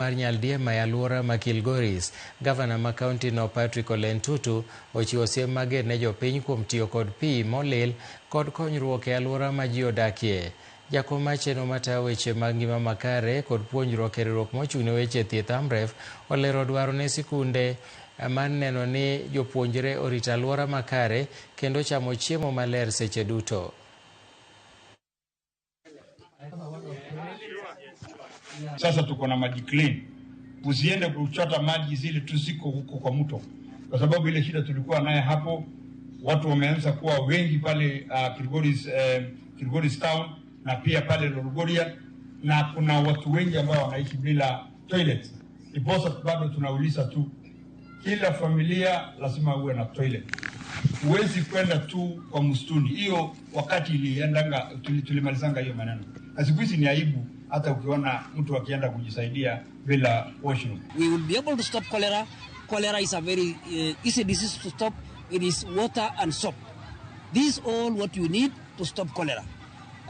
mar nyaldiema e alwora ma Kilgoris, gavana ma kaunti no Patrick Ole Ntutu ochiwo siem mager ne jopiny kuom tiyo kod pi molil kod konyruok e alwora ma ji odakie. Jakom mar chenro matayo weche mag ngima makare kod puonjruok e riwruok mochung' ne weche thieth Amref olero dwaro ne sikunde mar neno ni jopuonjre orito alwora makare kendo chamo chiemo maler seche duto. Sasa tuko na maji clean. Usiende kuchota maji zile tu ziko huko kwa mto. Kwa sababu ile shida tulikuwa naye hapo, watu wameanza kuwa wengi pale Kilgoris town na pia pale Lorgoria, na kuna watu wengi ambao wanaishi bila toilet. Iposa bado tunauliza tu, kila familia lazima uwe na toilet. Huwezi kwenda tu kwa msituni. Hiyo wakati iliendanga tulimalizanga hiyo maneno. Siku hizi ni aibu hata ukiona mtu akienda kujisaidia bila washroom. We will be able to stop cholera. Cholera is a very easy disease to stop. It is water and soap. This is all what you need to stop cholera.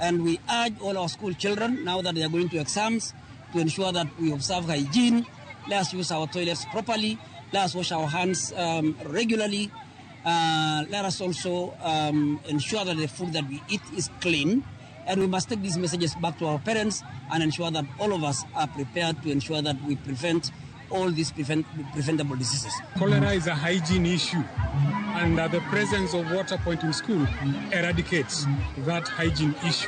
And we urge all our school children, now that they are going to exams, to ensure that we observe hygiene. Let us use our toilets properly. Let us wash our hands regularly. Let us also ensure that the food that we eat is clean. And we must take these messages back to our parents and ensure that all of us are prepared to ensure that we prevent all these preventable diseases. Cholera is a hygiene issue, and the presence of water point in school eradicates that hygiene issue.